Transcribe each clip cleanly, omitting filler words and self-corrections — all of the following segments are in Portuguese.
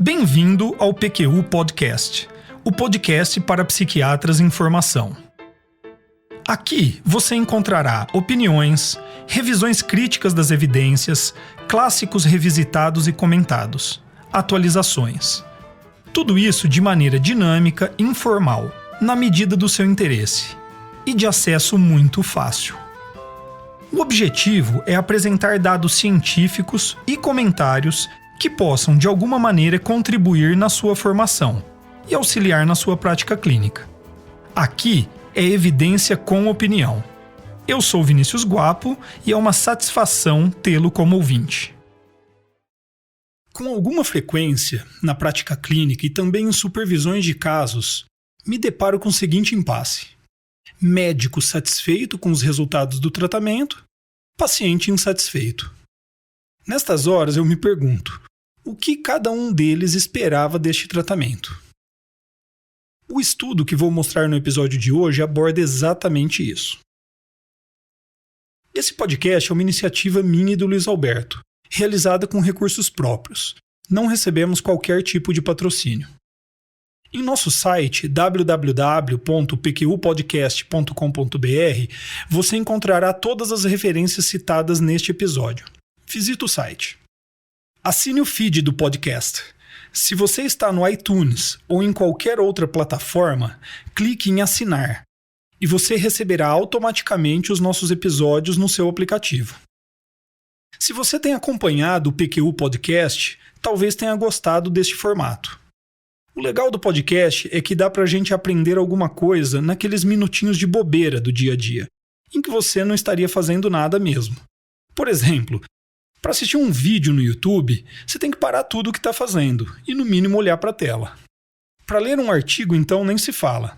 Bem-vindo ao PQU Podcast, o podcast para psiquiatras em formação. Aqui você encontrará opiniões, revisões críticas das evidências, clássicos revisitados e comentados, atualizações. Tudo isso de maneira dinâmica e informal, na medida do seu interesse, e de acesso muito fácil. O objetivo é apresentar dados científicos e comentários que possam, de alguma maneira, contribuir na sua formação e auxiliar na sua prática clínica. Aqui é evidência com opinião. Eu sou Vinícius Guapo e é uma satisfação tê-lo como ouvinte. Com alguma frequência, na prática clínica e também em supervisões de casos, me deparo com o seguinte impasse: médico satisfeito com os resultados do tratamento, paciente insatisfeito. Nestas horas eu me pergunto, o que cada um deles esperava deste tratamento? O estudo que vou mostrar no episódio de hoje aborda exatamente isso. Esse podcast é uma iniciativa minha e do Luiz Alberto, realizada com recursos próprios. Não recebemos qualquer tipo de patrocínio. Em nosso site www.pqpodcast.com.br você encontrará todas as referências citadas neste episódio. Visite o site. Assine o feed do podcast. Se você está no iTunes ou em qualquer outra plataforma, clique em assinar e você receberá automaticamente os nossos episódios no seu aplicativo. Se você tem acompanhado o PQU Podcast, talvez tenha gostado deste formato. O legal do podcast é que dá pra gente aprender alguma coisa naqueles minutinhos de bobeira do dia a dia, em que você não estaria fazendo nada mesmo. Por exemplo, para assistir um vídeo no YouTube, você tem que parar tudo o que está fazendo e, no mínimo, olhar para a tela. Para ler um artigo, então, nem se fala.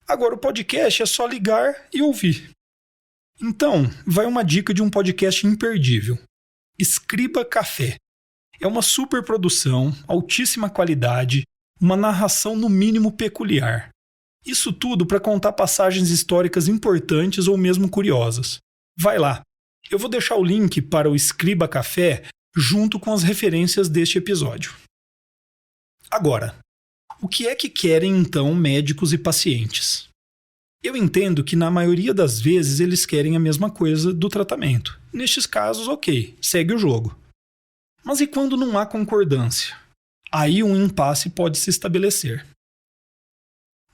Agora, o podcast é só ligar e ouvir. Então, vai uma dica de um podcast imperdível. Escriba Café. É uma superprodução, altíssima qualidade, uma narração no mínimo peculiar. Isso tudo para contar passagens históricas importantes ou mesmo curiosas. Vai lá. Eu vou deixar o link para o Escriba Café junto com as referências deste episódio. Agora, o que é que querem então médicos e pacientes? Eu entendo que na maioria das vezes eles querem a mesma coisa do tratamento. Nestes casos, ok, segue o jogo. Mas e quando não há concordância? Aí um impasse pode se estabelecer.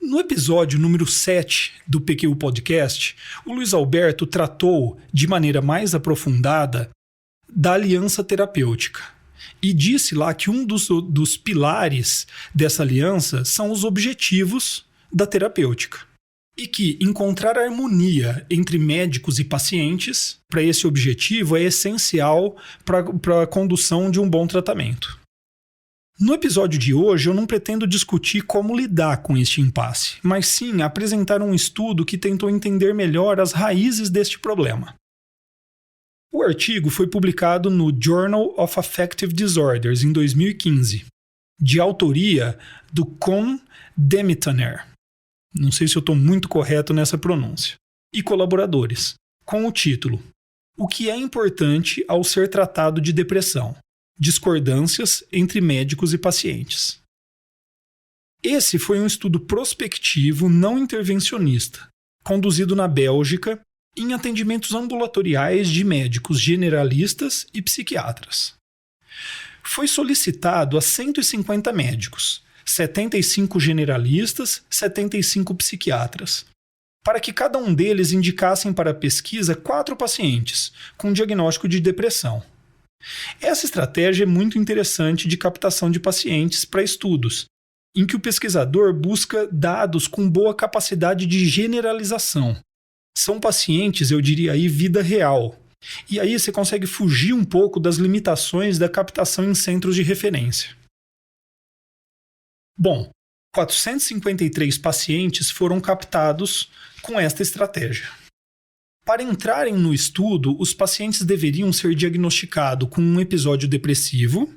No episódio número 7 do PQU Podcast, o Luiz Alberto tratou, de maneira mais aprofundada, da aliança terapêutica. E disse lá que um dos pilares dessa aliança são os objetivos da terapêutica. E que encontrar harmonia entre médicos e pacientes, para esse objetivo, é essencial para a condução de um bom tratamento. No episódio de hoje, eu não pretendo discutir como lidar com este impasse, mas sim apresentar um estudo que tentou entender melhor as raízes deste problema. O artigo foi publicado no Journal of Affective Disorders em 2015, de autoria do Kohn Demitiner, não sei se eu estou muito correto nessa pronúncia, e colaboradores, com o título O que é importante ao ser tratado de depressão? Discordâncias entre médicos e pacientes. Esse foi um estudo prospectivo não intervencionista, conduzido na Bélgica em atendimentos ambulatoriais de médicos generalistas e psiquiatras. Foi solicitado a 150 médicos, 75 generalistas, 75 psiquiatras, para que cada um deles indicassem para a pesquisa 4 pacientes com diagnóstico de depressão. Essa estratégia é muito interessante de captação de pacientes para estudos, em que o pesquisador busca dados com boa capacidade de generalização. São pacientes, eu diria aí, vida real. E aí você consegue fugir um pouco das limitações da captação em centros de referência. Bom, 453 pacientes foram captados com esta estratégia. Para entrarem no estudo, os pacientes deveriam ser diagnosticados com um episódio depressivo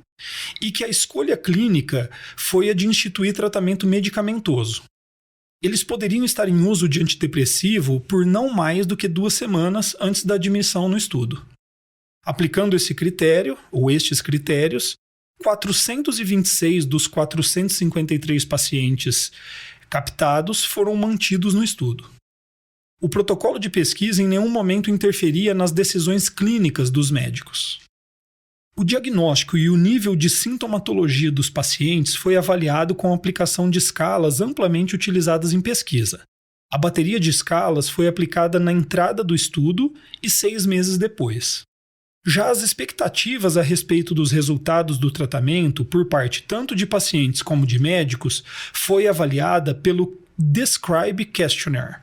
e que a escolha clínica foi a de instituir tratamento medicamentoso. Eles poderiam estar em uso de antidepressivo por não mais do que 2 semanas antes da admissão no estudo. Aplicando esse critério, ou estes critérios, 426 dos 453 pacientes captados foram mantidos no estudo. O protocolo de pesquisa em nenhum momento interferia nas decisões clínicas dos médicos. O diagnóstico e o nível de sintomatologia dos pacientes foi avaliado com a aplicação de escalas amplamente utilizadas em pesquisa. A bateria de escalas foi aplicada na entrada do estudo e 6 meses depois. Já as expectativas a respeito dos resultados do tratamento, por parte tanto de pacientes como de médicos, foi avaliada pelo Describe Questionnaire.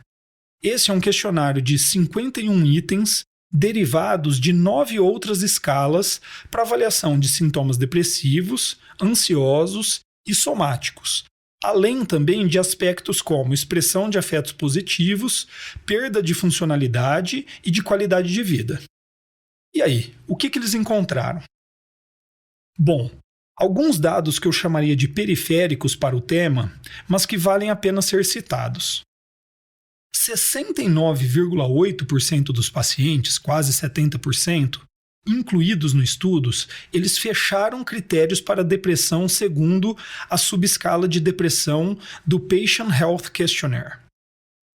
Esse é um questionário de 51 itens, derivados de 9 outras escalas para avaliação de sintomas depressivos, ansiosos e somáticos, além também de aspectos como expressão de afetos positivos, perda de funcionalidade e de qualidade de vida. E aí, o que eles encontraram? Bom, alguns dados que eu chamaria de periféricos para o tema, mas que valem a pena ser citados. 69,8% dos pacientes, quase 70%, incluídos no estudo, eles fecharam critérios para depressão segundo a subescala de depressão do Patient Health Questionnaire.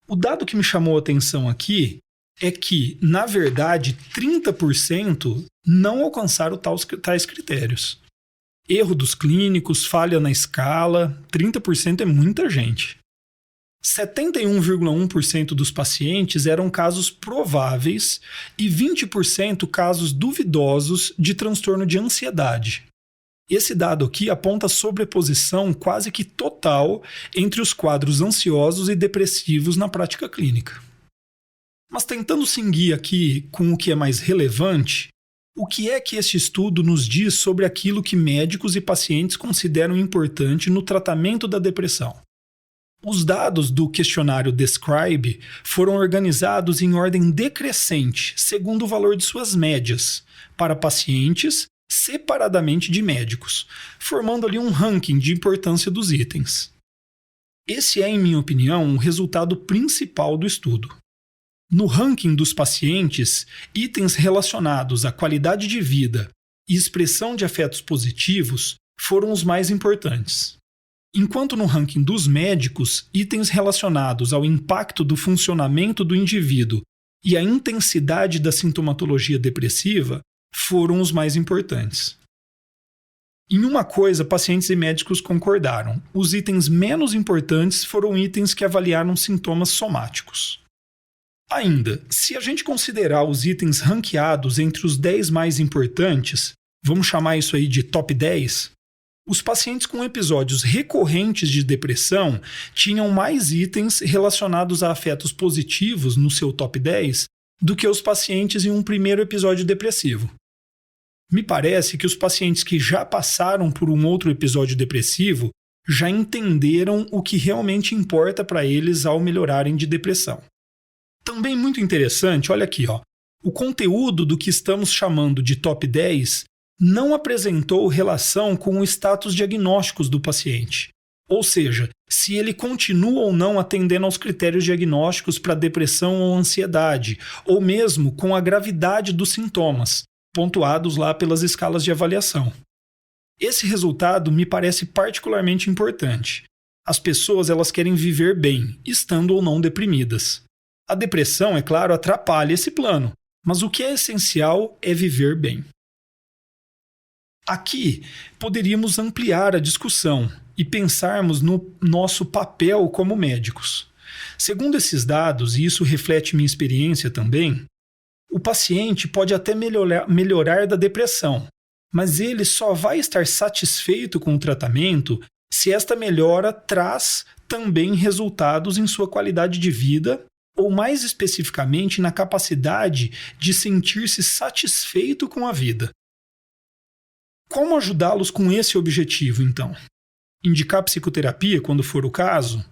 O dado que me chamou a atenção aqui é que, na verdade, 30% não alcançaram tais critérios. Erro dos clínicos, falha na escala, 30% é muita gente. 71,1% dos pacientes eram casos prováveis e 20% casos duvidosos de transtorno de ansiedade. Esse dado aqui aponta sobreposição quase que total entre os quadros ansiosos e depressivos na prática clínica. Mas tentando seguir aqui com o que é mais relevante, o que é que esse estudo nos diz sobre aquilo que médicos e pacientes consideram importante no tratamento da depressão? Os dados do questionário Describe foram organizados em ordem decrescente, segundo o valor de suas médias, para pacientes separadamente de médicos, formando ali um ranking de importância dos itens. Esse é, em minha opinião, o resultado principal do estudo. No ranking dos pacientes, itens relacionados à qualidade de vida e expressão de afetos positivos foram os mais importantes. Enquanto no ranking dos médicos, itens relacionados ao impacto do funcionamento do indivíduo e à intensidade da sintomatologia depressiva foram os mais importantes. Em uma coisa, pacientes e médicos concordaram: os itens menos importantes foram itens que avaliaram sintomas somáticos. Ainda, se a gente considerar os itens ranqueados entre os 10 mais importantes, vamos chamar isso aí de top 10, os pacientes com episódios recorrentes de depressão tinham mais itens relacionados a afetos positivos no seu top 10 do que os pacientes em um primeiro episódio depressivo. Me parece que os pacientes que já passaram por um outro episódio depressivo já entenderam o que realmente importa para eles ao melhorarem de depressão. Também muito interessante, olha aqui, o conteúdo do que estamos chamando de top 10 não apresentou relação com o status diagnósticos do paciente, ou seja, se ele continua ou não atendendo aos critérios diagnósticos para depressão ou ansiedade, ou mesmo com a gravidade dos sintomas, pontuados lá pelas escalas de avaliação. Esse resultado me parece particularmente importante. As pessoas elas querem viver bem, estando ou não deprimidas. A depressão, é claro, atrapalha esse plano, mas o que é essencial é viver bem. Aqui, poderíamos ampliar a discussão e pensarmos no nosso papel como médicos. Segundo esses dados, e isso reflete minha experiência também, o paciente pode até melhorar da depressão, mas ele só vai estar satisfeito com o tratamento se esta melhora traz também resultados em sua qualidade de vida, ou mais especificamente na capacidade de sentir-se satisfeito com a vida. Como ajudá-los com esse objetivo, então? Indicar psicoterapia quando for o caso?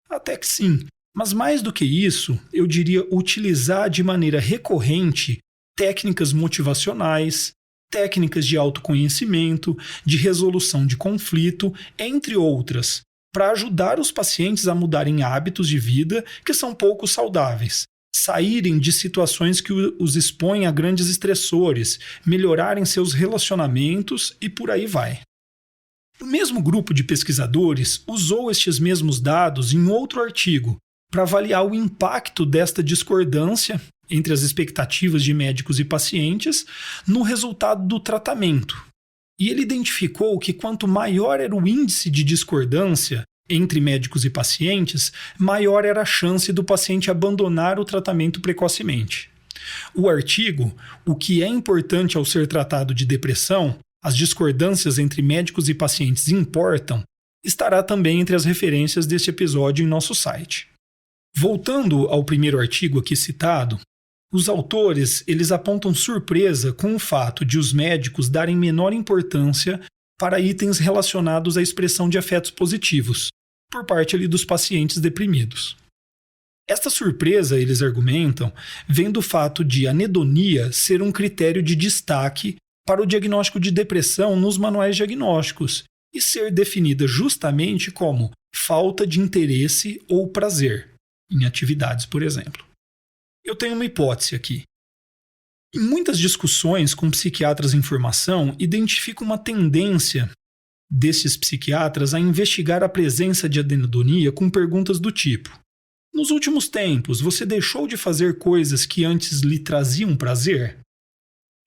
Até que sim, mas mais do que isso, eu diria utilizar de maneira recorrente técnicas motivacionais, técnicas de autoconhecimento, de resolução de conflito, entre outras, para ajudar os pacientes a mudarem hábitos de vida que são pouco saudáveis, saírem de situações que os expõem a grandes estressores, melhorarem seus relacionamentos e por aí vai. O mesmo grupo de pesquisadores usou estes mesmos dados em outro artigo para avaliar o impacto desta discordância entre as expectativas de médicos e pacientes no resultado do tratamento. E ele identificou que quanto maior era o índice de discordância entre médicos e pacientes, maior era a chance do paciente abandonar o tratamento precocemente. O artigo, O que é importante ao ser tratado de depressão, as discordâncias entre médicos e pacientes importam, estará também entre as referências deste episódio em nosso site. Voltando ao primeiro artigo aqui citado, os autores eles apontam surpresa com o fato de os médicos darem menor importância para itens relacionados à expressão de afetos positivos, por parte ali dos pacientes deprimidos. Esta surpresa, eles argumentam, vem do fato de anedonia ser um critério de destaque para o diagnóstico de depressão nos manuais diagnósticos e ser definida justamente como falta de interesse ou prazer em atividades, por exemplo. Eu tenho uma hipótese aqui. Em muitas discussões com psiquiatras em formação, identifico uma tendência desses psiquiatras a investigar a presença de anedonia com perguntas do tipo: nos últimos tempos, você deixou de fazer coisas que antes lhe traziam prazer?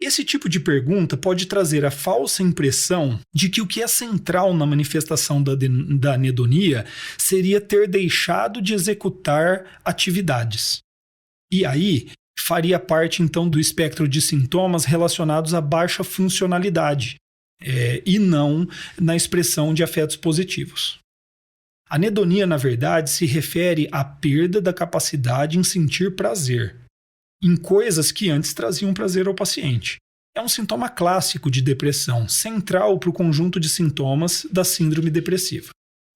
Esse tipo de pergunta pode trazer a falsa impressão de que o que é central na manifestação da anedonia seria ter deixado de executar atividades. E aí, faria parte então do espectro de sintomas relacionados à baixa funcionalidade, e não na expressão de afetos positivos. A anedonia, na verdade, se refere à perda da capacidade em sentir prazer em coisas que antes traziam prazer ao paciente. É um sintoma clássico de depressão, central para o conjunto de sintomas da síndrome depressiva.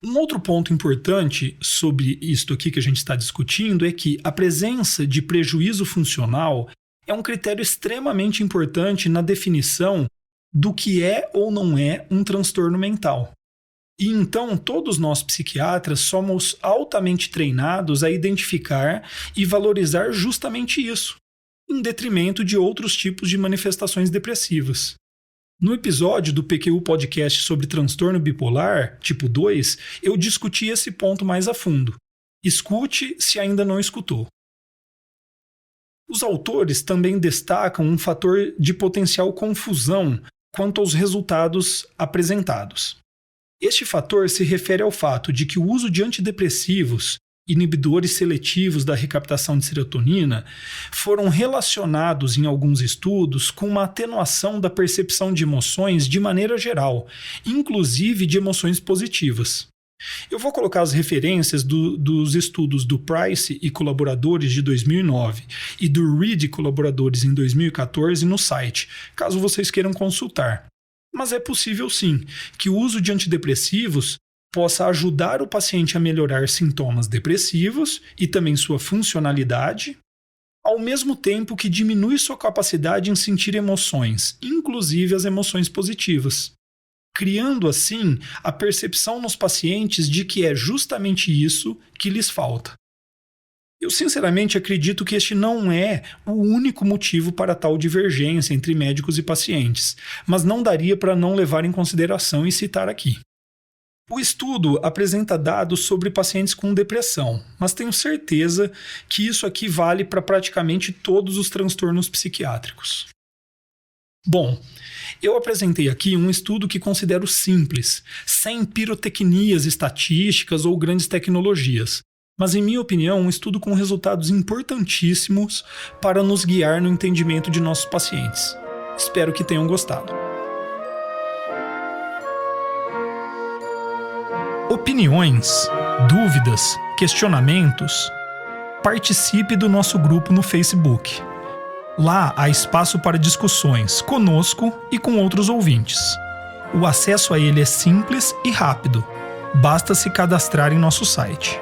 Um outro ponto importante sobre isto aqui que a gente está discutindo é que a presença de prejuízo funcional é um critério extremamente importante na definição do que é ou não é um transtorno mental. E então todos nós psiquiatras somos altamente treinados a identificar e valorizar justamente isso, em detrimento de outros tipos de manifestações depressivas. No episódio do PQU Podcast sobre transtorno bipolar, tipo 2, eu discuti esse ponto mais a fundo. Escute se ainda não escutou. Os autores também destacam um fator de potencial confusão quanto aos resultados apresentados. Este fator se refere ao fato de que o uso de antidepressivos, inibidores seletivos da recaptação de serotonina, foram relacionados em alguns estudos com uma atenuação da percepção de emoções de maneira geral, inclusive de emoções positivas. Eu vou colocar as referências dos estudos do Price e colaboradores de 2009 e do Reed e colaboradores em 2014 no site, caso vocês queiram consultar. Mas é possível sim que o uso de antidepressivos possa ajudar o paciente a melhorar sintomas depressivos e também sua funcionalidade, ao mesmo tempo que diminui sua capacidade em sentir emoções, inclusive as emoções positivas, criando assim a percepção nos pacientes de que é justamente isso que lhes falta. Eu sinceramente acredito que este não é o único motivo para tal divergência entre médicos e pacientes, mas não daria para não levar em consideração e citar aqui. O estudo apresenta dados sobre pacientes com depressão, mas tenho certeza que isso aqui vale para praticamente todos os transtornos psiquiátricos. Bom, eu apresentei aqui um estudo que considero simples, sem pirotecnias estatísticas ou grandes tecnologias, mas, em minha opinião, um estudo com resultados importantíssimos para nos guiar no entendimento de nossos pacientes. Espero que tenham gostado. Opiniões, dúvidas, questionamentos? Participe do nosso grupo no Facebook. Lá há espaço para discussões conosco e com outros ouvintes. O acesso a ele é simples e rápido. Basta se cadastrar em nosso site.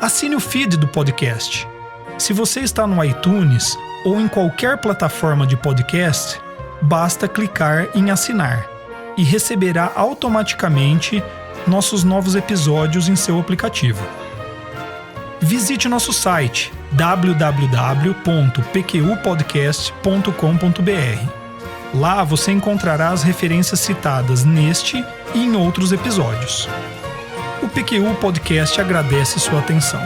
Assine o feed do podcast. Se você está no iTunes ou em qualquer plataforma de podcast, basta clicar em assinar e receberá automaticamente nossos novos episódios em seu aplicativo. Visite nosso site www.pqpodcast.com.br Lá você encontrará as referências citadas neste e em outros episódios. O PQU Podcast agradece sua atenção.